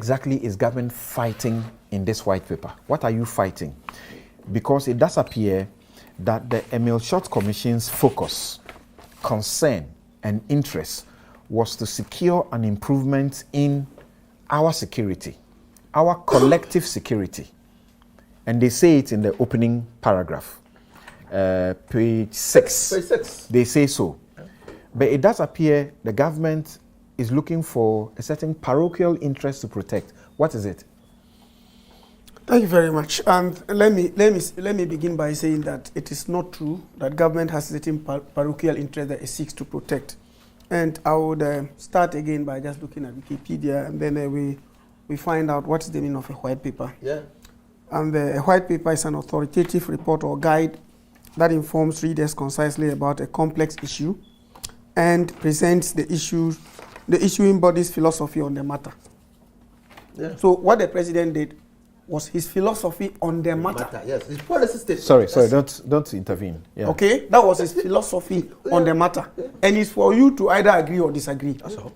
exactly is government fighting in this white paper? What are you fighting? Because it does appear that the Emil Short Commission's focus, concern, and interest was to secure an improvement in our security, our collective security. And they say it in the opening paragraph, page 6. Page 6. They say so. But it does appear the government is looking for a certain parochial interest to protect. What is it? Thank you very much. And let me begin by saying that it is not true that government has a certain parochial interest that it seeks to protect. And I would start again by just looking at Wikipedia, and then we find out what is the meaning of a white paper. Yeah. And a white paper is an authoritative report or guide that informs readers concisely about a complex issue and presents the issuing body's philosophy on the matter. Yeah. So what the president did was his philosophy on the matter. Yes, his policy statement. Sorry, don't intervene. Yeah. Okay, that was his philosophy on the matter, and it's for you to either agree or disagree. That's all.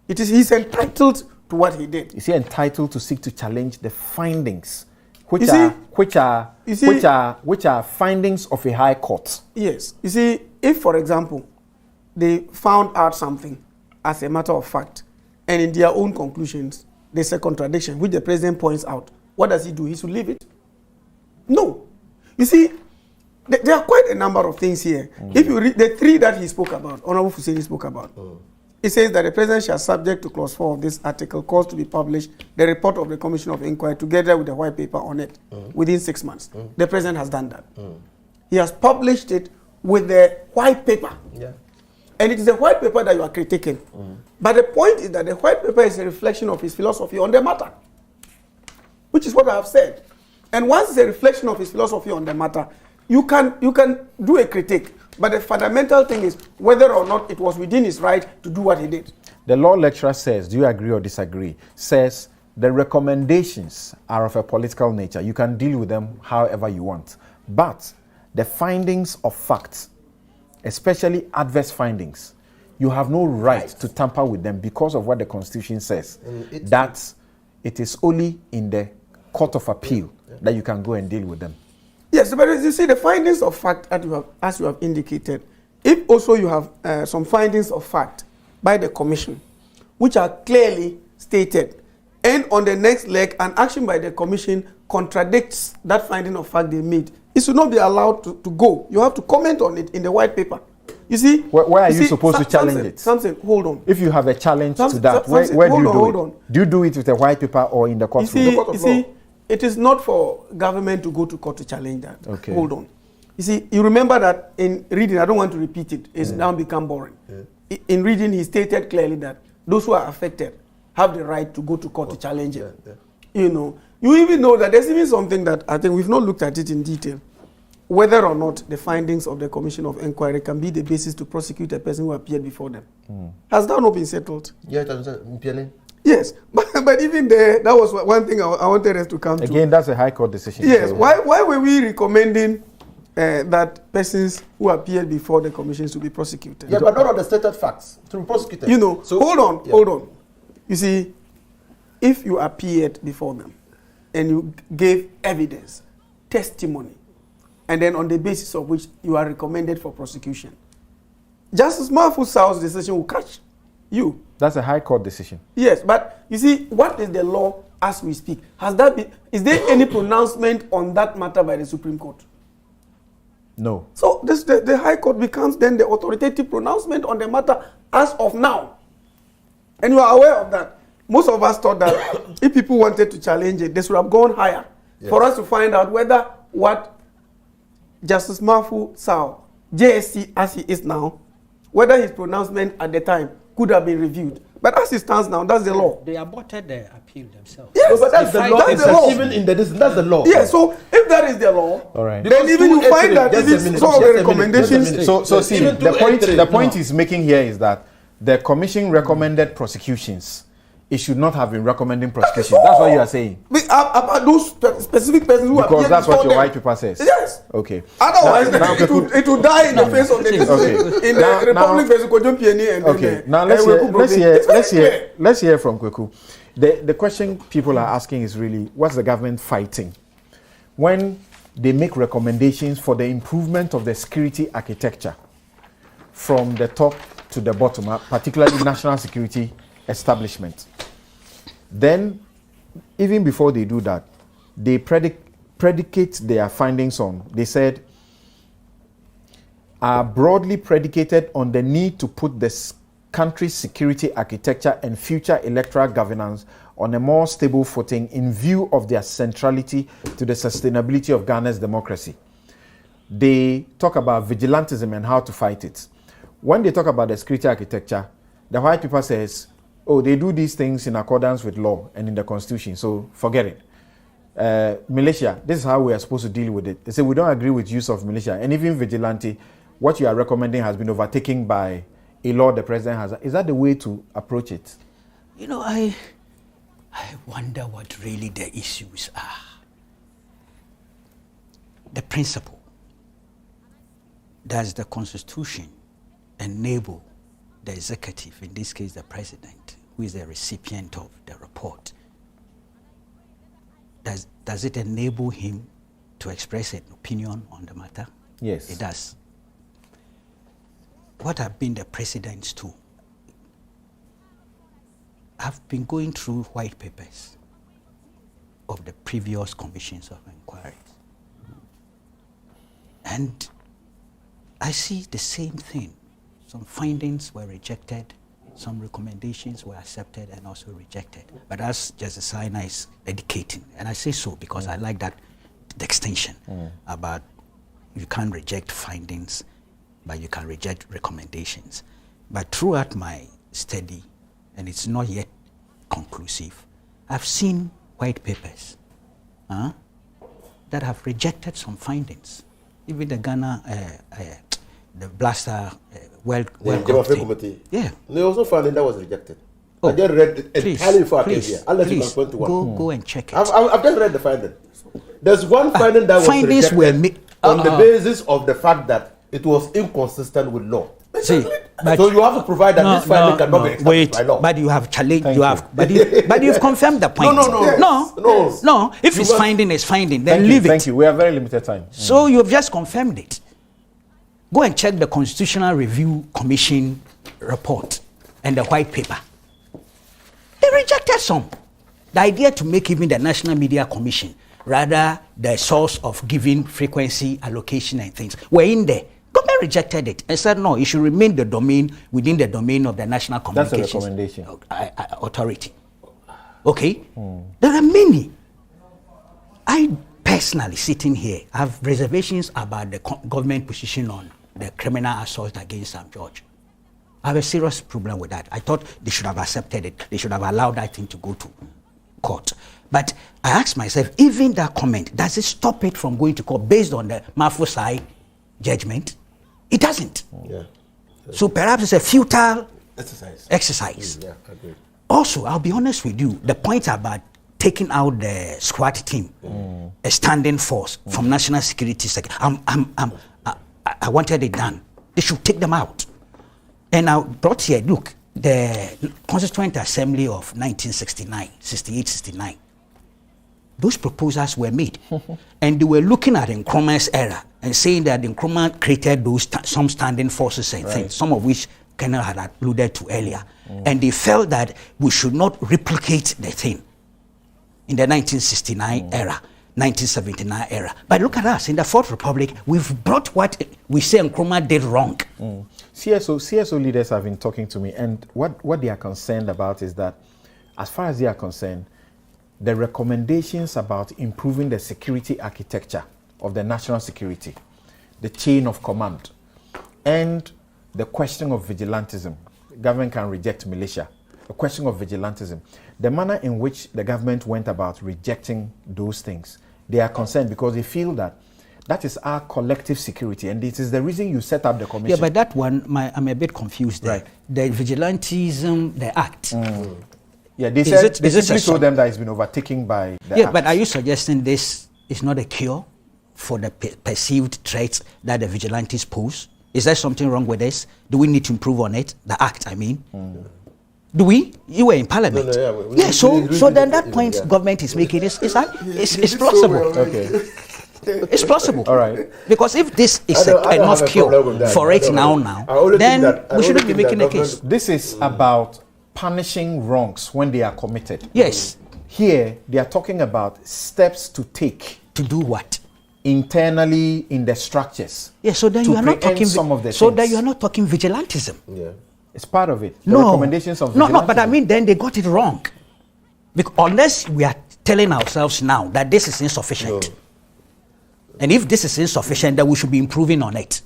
He's entitled to what he did. Is he entitled to seek to challenge the findings, which You are findings of a high court? Yes. You see, if for example they found out something as a matter of fact, and in their own conclusions there's a contradiction, which the president points out, what does he do? He should leave it? No. You see, there are quite a number of things here. If you read the three that he spoke about, Honorable Fuseni spoke about, it says that the president shall, subject to clause 4 of this article, cause to be published the report of the Commission of Inquiry together with the white paper on it within 6 months. The president has done that. He has published it with the white paper. Yeah. And it is the white paper that you are critiquing. But the point is that the white paper is a reflection of his philosophy on the matter, which is what I have said. And once it's a reflection of his philosophy on the matter, you can do a critique. But the fundamental thing is whether or not it was within his right to do what he did. The law lecturer says, do you agree or disagree? Says the recommendations are of a political nature. You can deal with them however you want. But the findings of facts, especially adverse findings, you have no right to tamper with them because of what the Constitution says. That it is only in the Court of Appeal that you can go and deal with them. Yes, but as you see, the findings of fact, as you have indicated, if also you have some findings of fact by the Commission, which are clearly stated, and on the next leg, an action by the Commission contradicts that finding of fact they made, it should not be allowed to go. You have to comment on it in the white paper. You see, where are you supposed to challenge it? Samson, hold on. If you have a challenge to that, where do you do it? Do you do it with a white paper or in the courtroom? You see, it is not for government to go to court to challenge that. Okay. Hold on. You see, you remember that in reading, I don't want to repeat it, it's now become boring. In reading, he stated clearly that those who are affected have the right to go to court to challenge it. You know, you even know that there's even something that I think we've not looked at it in detail, whether or not the findings of the Commission of Inquiry can be the basis to prosecute a person who appeared before them. Has that not been settled? Yeah, it Yes, but even there, that was one thing I wanted us to come to. Again, that's a High Court decision. Yes, so why were we recommending that persons who appeared before the commissions to be prosecuted? Yeah, but not on the stated facts, to be prosecuted. You know, so, hold on. You see, if you appeared before them and you gave evidence, testimony, and then on the basis of which you are recommended for prosecution, Justice Mahfouz's decision will catch you. That's a High Court decision. Yes, but you see, what is the law as we speak? Is there any pronouncement on that matter by the Supreme Court? No. So the High Court becomes then the authoritative pronouncement on the matter as of now. And you are aware of that. Most of us thought that if people wanted to challenge it, they should have gone higher for us to find out whether what Justice Mahfouz saw, JSC as he is now, whether his pronouncement at the time could have been reviewed. But as it stands now, that's the law. They aborted the appeal themselves. Yes, but that's the law. That's the law. Even in that's the law. Yeah, so if that is the law, all right. Then even you find that even some of the recommendations. So see, the point he's making here is that the commission recommended prosecutions. It should not have been recommending prosecution. That's what you are saying. About those specific persons who because that's what your white paper says. Yes. Okay. Otherwise, it will die in the face of the in the Republic versus Kojun PNE. Okay. Now let's hear from Kweku. The question people are asking is really, what's the government fighting? When they make recommendations for the improvement of the security architecture from the top to the bottom, particularly national security establishment, then even before they do that, they predicate their findings on, they said, are broadly predicated on the need to put the country's security architecture and future electoral governance on a more stable footing in view of their centrality to the sustainability of Ghana's democracy. They talk about vigilantism and how to fight it. When they talk about the security architecture, the white paper says, oh, they do these things in accordance with law and in the constitution, so forget it. Militia, this is how we are supposed to deal with it. They say we don't agree with use of militia, and even vigilante, what you are recommending has been overtaken by a law the president has. Is that the way to approach it? You know, I wonder what really the issues are. The principle. Does the Constitution enable the executive, in this case the president, who is the recipient of the report, does it enable him to express an opinion on the matter? Yes. It does. What have been the precedents too? I've been going through white papers of the previous commissions of inquiries. And I see the same thing. Some findings were rejected, some recommendations were accepted and also rejected. But as Justice Saina is educating, and I say so because I like that the extension about you can't reject findings, but you can reject recommendations. But throughout my study, and it's not yet conclusive, I've seen white papers that have rejected some findings. Even the Ghana, the Blaster World Cup Committee. Yeah. They also found that was rejected. Oh, I just read it entirely before I came here. Unless you please, can point to one. go and check it. I've just read the finding. There's one finding that was findings were rejected on the basis of the fact that it was inconsistent with law. See, but so you have to provide that this finding cannot be established by law. But you have challenged. But you've confirmed the point. No. If it's finding, it's finding. Then leave it. Thank you. We have very limited time. So you've just confirmed it. Go and check the Constitutional Review Commission report and the white paper. They rejected some. The idea to make even the National Media Commission rather the source of giving frequency allocation and things were in there. Government rejected it and said no, it should remain within the domain of the National Communications That's a recommendation. Authority. Okay? There are many. I personally, sitting here, have reservations about the government position on the criminal assault against Sam George. I have a serious problem with that. I thought they should have accepted it. They should have allowed that thing to go to court. But I asked myself, even that comment, does it stop it from going to court based on the Mafusai judgment? It doesn't. Yeah. So perhaps it's a futile exercise. Yeah, I agree. Also, I'll be honest with you, the point about taking out the SWAT team, a standing force from national security sector, I wanted it done. They should take them out. And I brought here, look, the Constituent Assembly of 1969, 68, 69, those proposals were made. And they were looking at Nkrumah's era and saying that Nkrumah created some standing forces and things, some of which Colonel had alluded to earlier. And they felt that we should not replicate the thing in the 1969 era, 1979 era. But look at us, in the Fourth Republic, we've brought what we say Nkrumah did wrong. CSO leaders have been talking to me, and what they are concerned about is that, as far as they are concerned, the recommendations about improving the security architecture of the national security, the chain of command, and the question of vigilantism. Government can reject militia. The question of vigilantism. The manner in which the government went about rejecting those things, they are concerned because they feel that that is our collective security, and it is the reason you set up the commission. Yeah, but that one, I'm a bit confused there. Right. The vigilantism, the act. Yeah, they said they simply told them that it's been overtaken by the act. But are you suggesting this is not a cure for the perceived threats that the vigilantes pose? Is there something wrong with this? Do we need to improve on it? The act, I mean. Do we? You were in parliament. No, yeah. So then that yeah. point government is making is plausible. Okay. It's plausible. All right. Because if this is I don't have enough a cure problem with that. for I it don't now, have- I only then think that- I we shouldn't only be think making a that case. government- This is about punishing wrongs when they are committed. Yes. Here, they are talking about steps to take To do what? internally in the structures. Yeah. So then to you are not preempt talking. some of the So things. then you are not talking vigilantism. Yeah. It's part of it. The No. recommendations of No. But I vigilantism. mean, then they got it wrong. Because unless we are telling ourselves now that this is insufficient, and if this is insufficient, then we should be improving on it.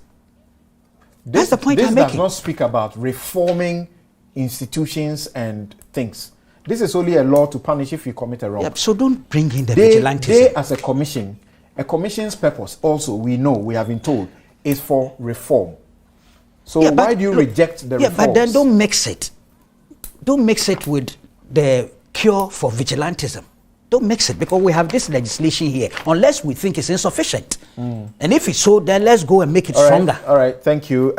That's the point this I'm does making. not speak about reforming institutions and things. This is only a law to punish if you commit a wrong. Yeah, so don't bring in the They vigilantism. as a commission's purpose also, we have been told, is for reform. So Yeah, but why do you look, reject the yeah, reforms? but then don't mix it. Don't mix it with the cure for vigilantism. Don't mix it because we have this legislation here. Unless we think it's insufficient, and if it's so, then let's go and make it All right, stronger. all right, thank you.